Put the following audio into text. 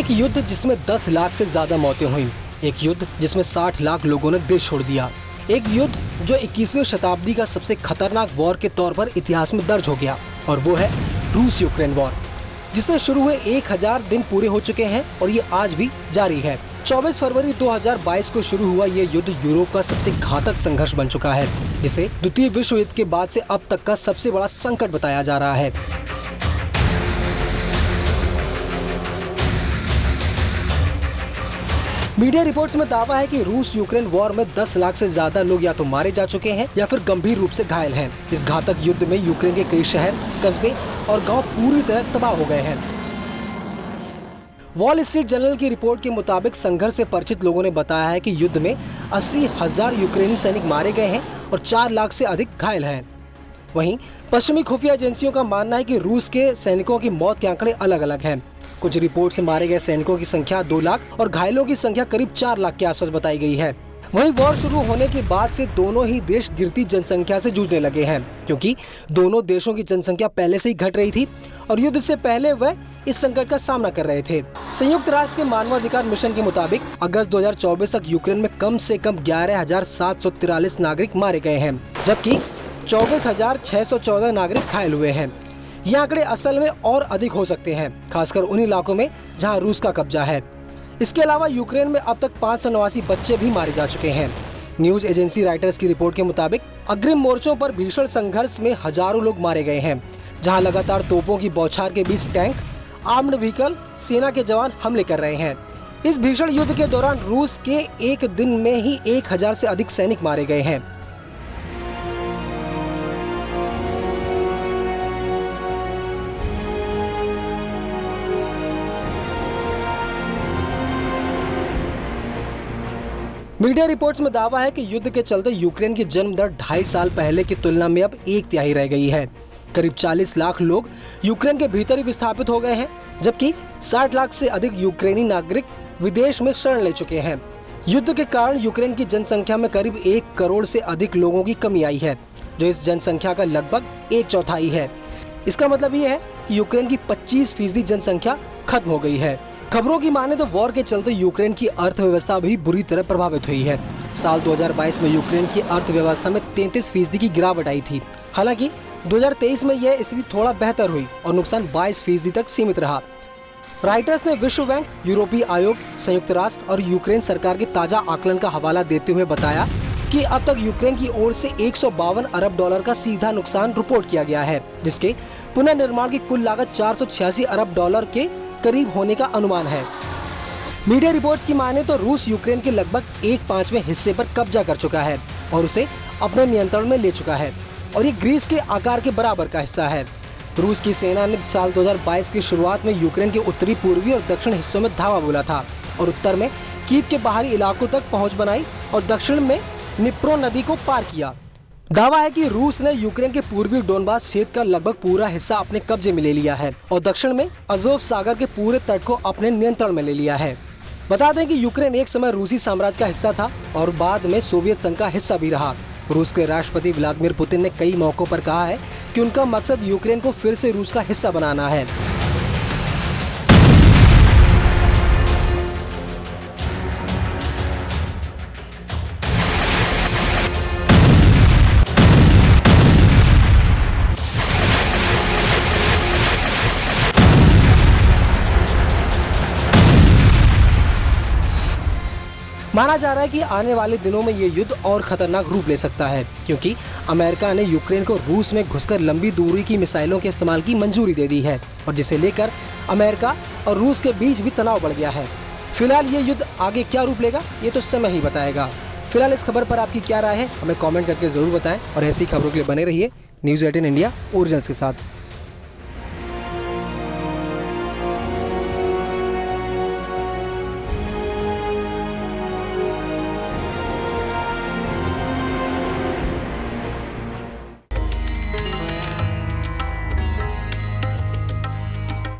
एक युद्ध जिसमें 10 लाख से ज्यादा मौतें हुई, एक युद्ध जिसमें 60 लाख लोगों ने देश छोड़ दिया, एक युद्ध जो 21वीं शताब्दी का सबसे खतरनाक वॉर के तौर पर इतिहास में दर्ज हो गया, और वो है रूस यूक्रेन वॉर, जिसे शुरू हुए 1000 दिन पूरे हो चुके हैं और ये आज भी जारी है। 24 फरवरी 2022 को शुरू हुआ ये युद्ध यूरोप का सबसे घातक संघर्ष बन चुका है, जिसे द्वितीय विश्व युद्ध के बाद से अब तक का सबसे बड़ा संकट बताया जा रहा है। मीडिया रिपोर्ट्स में दावा है कि रूस यूक्रेन वॉर में 10 लाख से ज्यादा लोग या तो मारे जा चुके हैं या फिर गंभीर रूप से घायल हैं। इस घातक युद्ध में यूक्रेन के कई शहर, कस्बे और गांव पूरी तरह तबाह हो गए हैं। वॉल स्ट्रीट जर्नल की रिपोर्ट के मुताबिक संघर्ष से परिचित लोगों ने बताया है कि युद्ध में 80,000 यूक्रेनी सैनिक मारे गए हैं और 4 लाख से अधिक घायल हैं। वहीं पश्चिमी खुफिया एजेंसियों का मानना है कि रूस के सैनिकों की मौत के आंकड़े अलग अलग हैं। कुछ रिपोर्ट से मारे गए सैनिकों की संख्या 2 लाख और घायलों की संख्या करीब 4 लाख के आसपास बताई गई है। वहीं वॉर शुरू होने के बाद से दोनों ही देश गिरती जनसंख्या से जूझने लगे हैं, क्योंकि दोनों देशों की जनसंख्या पहले से ही घट रही थी और युद्ध से पहले वह इस संकट का सामना कर रहे थे। संयुक्त राष्ट्र के मानवाधिकार मिशन के मुताबिक अगस्त 2024 तक यूक्रेन में कम से कम 11,743 नागरिक मारे गए हैं, जबकि 24,614 नागरिक घायल हुए हैं। ये आंकड़े असल में और अधिक हो सकते हैं, खासकर उन इलाकों में जहां रूस का कब्जा है। इसके अलावा यूक्रेन में अब तक 589 बच्चे भी मारे जा चुके हैं। न्यूज एजेंसी रॉयटर्स की रिपोर्ट के मुताबिक अग्रिम मोर्चों पर भीषण संघर्ष में हजारों लोग मारे गए हैं, जहां लगातार तोपों की बौछार के बीच टैंक, आर्म्ड व्हीकल, सेना के जवान हमले कर रहे हैं। इस भीषण युद्ध के दौरान रूस के एक दिन में ही 1000 से अधिक सैनिक मारे गए हैं। मीडिया रिपोर्ट्स में दावा है कि युद्ध के चलते यूक्रेन की जन्म दर 2.5 साल पहले की तुलना में अब 1/3 रह गई है। करीब 40 लाख लोग यूक्रेन के भीतर ही विस्थापित हो गए हैं, जबकि 60 लाख से अधिक यूक्रेनी नागरिक विदेश में शरण ले चुके हैं। युद्ध के कारण यूक्रेन की जनसंख्या में करीब 1 करोड़ से अधिक लोगों की कमी आई है, जो इस जनसंख्या का लगभग 1/4 है। इसका मतलब ये है कि यूक्रेन की 25% जनसंख्या खत्म हो गई है। खबरों की माने तो वॉर के चलते यूक्रेन की अर्थव्यवस्था भी बुरी तरह प्रभावित हुई है। साल 2022 में यूक्रेन की अर्थव्यवस्था में 33% की गिरावट आई थी। हालांकि 2023 में यह स्थिति थोड़ा बेहतर हुई और नुकसान 22% तक सीमित रहा। रॉयटर्स ने विश्व बैंक, यूरोपीय आयोग, संयुक्त राष्ट्र और यूक्रेन सरकार के ताजा आकलन का हवाला देते हुए बताया कि अब तक यूक्रेन की ओर से 152 अरब डॉलर का सीधा नुकसान रिपोर्ट किया गया है, जिसके पुनर्निर्माण की कुल लागत 486 अरब डॉलर के करीब होने का अनुमान है। मीडिया रिपोर्ट्स की माने तो रूस यूक्रेन के लगभग 1/5वें हिस्से पर कब्जा कर चुका है और उसे अपने नियंत्रण में ले चुका है, और ये ग्रीस के आकार के बराबर का हिस्सा है। रूस की सेना ने साल 2022 की शुरुआत में यूक्रेन के उत्तरी, पूर्वी और दक्षिण हिस्सों में धावा बोला था और उत्तर में कीव के बाहरी इलाकों तक पहुंच बनाई और दक्षिण में निप्रो नदी को पार किया। दावा है कि रूस ने यूक्रेन के पूर्वी डोनबास क्षेत्र का लगभग पूरा हिस्सा अपने कब्जे में ले लिया है और दक्षिण में अज़ोव सागर के पूरे तट को अपने नियंत्रण में ले लिया है। बता दें कि यूक्रेन एक समय रूसी साम्राज्य का हिस्सा था और बाद में सोवियत संघ का हिस्सा भी रहा। रूस के राष्ट्रपति व्लादिमीर पुतिन ने कई मौकों पर कहा है कि उनका मकसद यूक्रेन को फिर से रूस का हिस्सा बनाना है। माना जा रहा है कि आने वाले दिनों में ये युद्ध और खतरनाक रूप ले सकता है, क्योंकि अमेरिका ने यूक्रेन को रूस में घुसकर लंबी दूरी की मिसाइलों के इस्तेमाल की मंजूरी दे दी है और जिसे लेकर अमेरिका और रूस के बीच भी तनाव बढ़ गया है। फिलहाल ये युद्ध आगे क्या रूप लेगा, ये तो समय ही बताएगा। फिलहाल इस खबर पर आपकी क्या राय है, हमें कमेंट करके जरूर बताएं और ऐसी खबरों के लिए बने रहिए न्यूज़ 18 इंडिया ओरिजिनल्स के साथ।